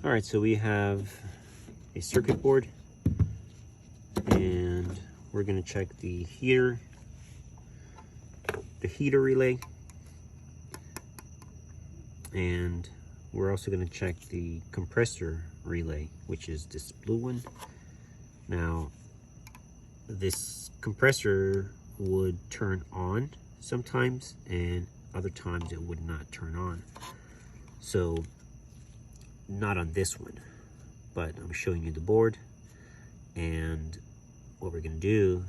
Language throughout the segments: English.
All right, so we have a circuit board, and we're going to check the heater relay, and we're also going to check the compressor relay, which is this blue one. Now, this compressor would turn on sometimes, and other times it would not turn on. So, not on this one, but I'm showing you the board, and what we're going to do,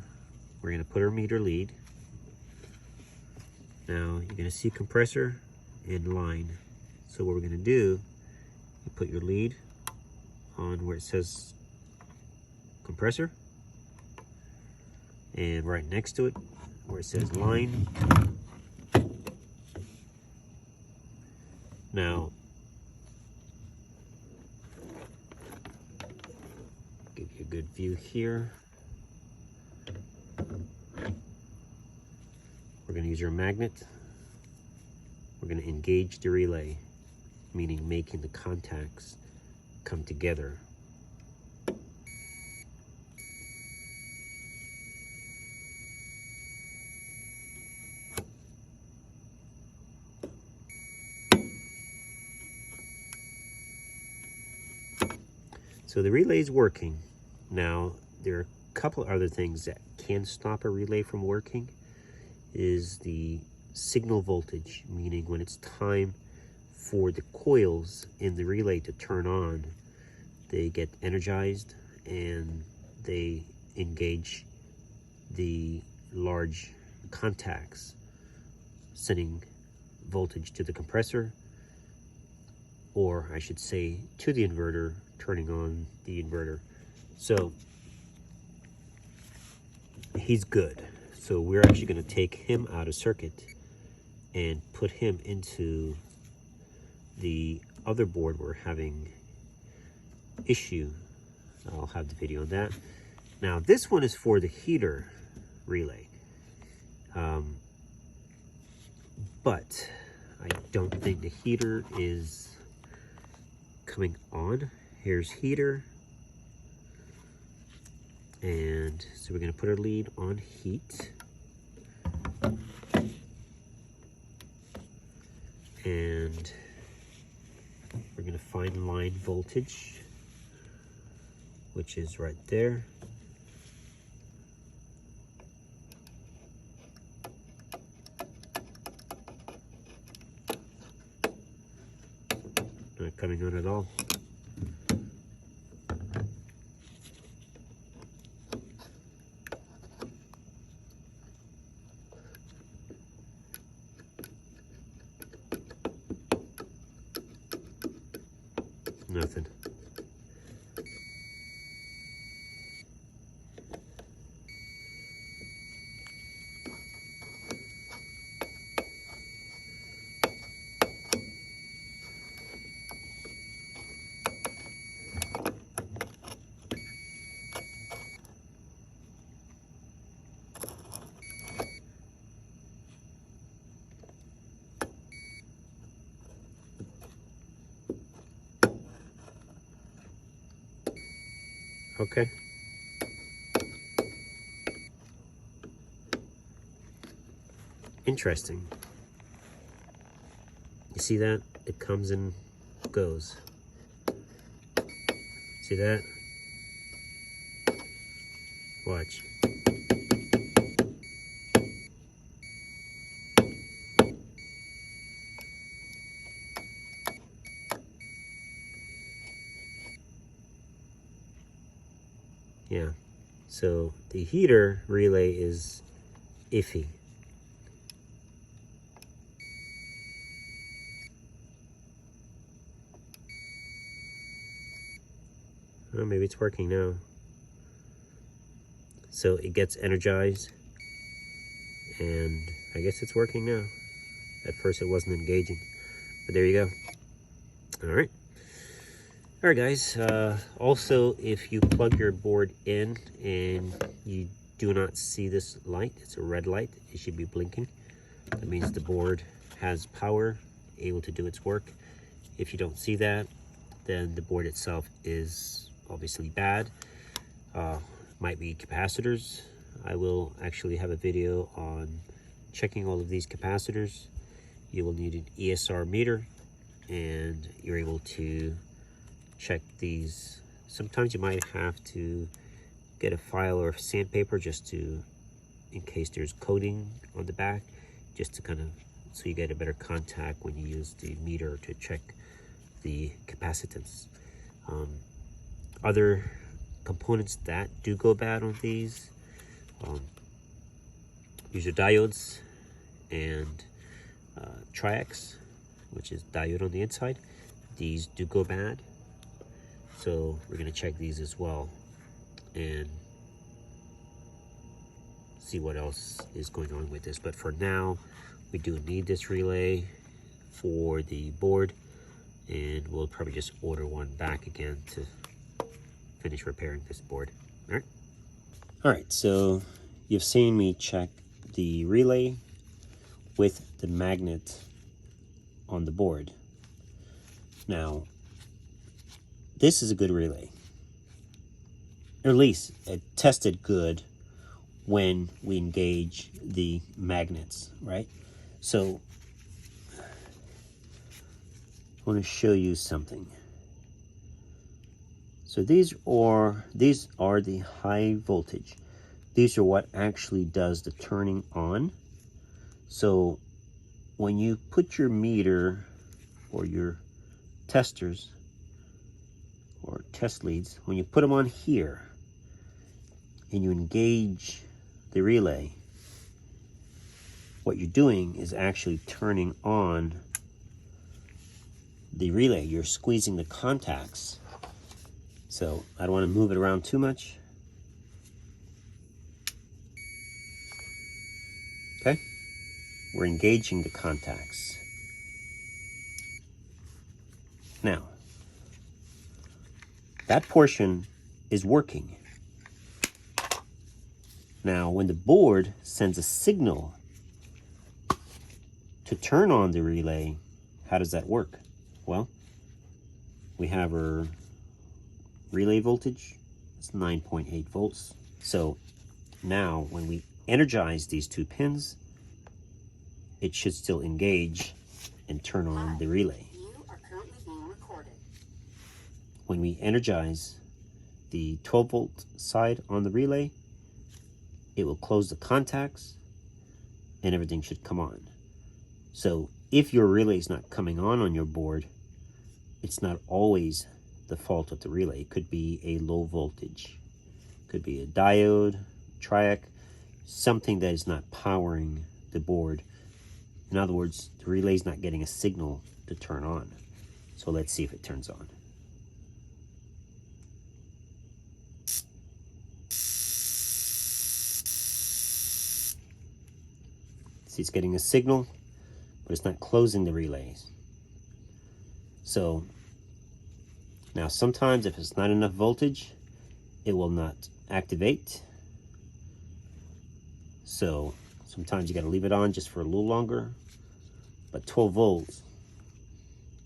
we're going to put our meter lead. Now you're going to see compressor in line. So what we're going to do, you put your lead on where it says compressor, and right next to it where it says line. Now give you a good view here. We're going to use our magnet. We're going to engage the relay, meaning making the contacts come together. So the relay is working. Now, there are a couple other things that can stop a relay from working. Is the signal voltage, meaning when it's time for the coils in the relay to turn on, they get energized and they engage the large contacts, sending voltage to the compressor, or I should say to the inverter, turning on the inverter. So he's good. So we're actually going to take him out of circuit and put him into the other board we're having issue. I'll have the video on that. Now this one is for the heater relay. But I don't think the heater is coming on. Here's heater. And so we're going to put our lead on heat. And we're going to find line voltage, which is right there. Not coming on at all. Nothing. Okay. Interesting. You see that? It comes and goes. See that? Watch. Yeah. So the heater relay is iffy. Oh, maybe it's working now. So it gets energized, and I guess it's working now. At first it wasn't engaging, but there you go. All right. All right, guys. Also, if you plug your board in and you do not see this light, it's a red light, it should be blinking. That means the board has power, able to do its work. If you don't see that, then the board itself is obviously bad. Might be capacitors. I will actually have a video on checking all of these capacitors. You will need an ESR meter, and you're able to check these. Sometimes you might have to get a file or sandpaper just to, in case there's coating on the back, just to kind of, so you get a better contact when you use the meter to check the capacitance. Other components that do go bad on these, these are diodes and triacs, which is diode on the inside. These do go bad, so we're going to check these as well and see what else is going on with this. But for now, we do need this relay for the board, and we'll probably just order one back again to finish repairing this board. All right, so you've seen me check the relay with the magnet on the board. Now, this is a good relay, or at least it tested good when we engage the magnets, right? So I want to show you something. So these are the high voltage. These are what actually does the turning on. So when you put your meter or your testers or test leads, when you put them on here and you engage the relay, what you're doing is actually turning on the relay. You're squeezing the contacts. So I don't want to move it around too much. Okay, we're engaging the contacts. Now, that portion is working. Now, when the board sends a signal to turn on the relay, how does that work? Well, we have our relay voltage. It's 9.8 volts. So now when we energize these two pins, it should still engage and turn on the relay. You are currently being recorded. When we energize the 12 volt side on the relay, it will close the contacts and everything should come on. So if your relay is not coming on your board, it's not always the fault of the relay. It could be a low voltage, could be a diode, triac, something that is not powering the board. In other words, the relay is not getting a signal to turn on. So let's see if it turns on. See, it's getting a signal, but it's not closing the relays. So now sometimes if it's not enough voltage, it will not activate. So sometimes you got to leave it on just for a little longer. But 12 volts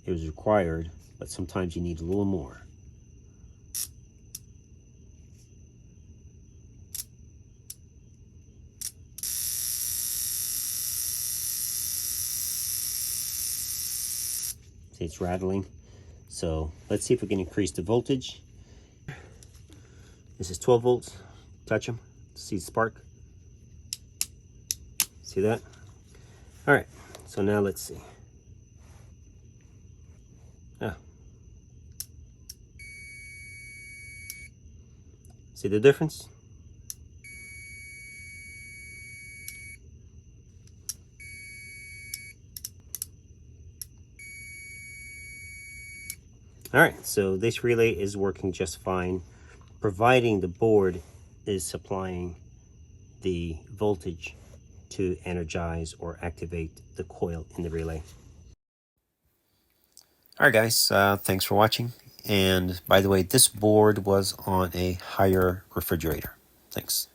is required, but sometimes you need a little more. See, it's rattling. So let's see if we can increase the voltage. This is 12 volts. Touch them. See the spark. See that? All right. So now let's see. See the difference? All right, so this relay is working just fine, providing the board is supplying the voltage to energize or activate the coil in the relay. All right, guys, thanks for watching. And by the way, this board was on a higher refrigerator. Thanks.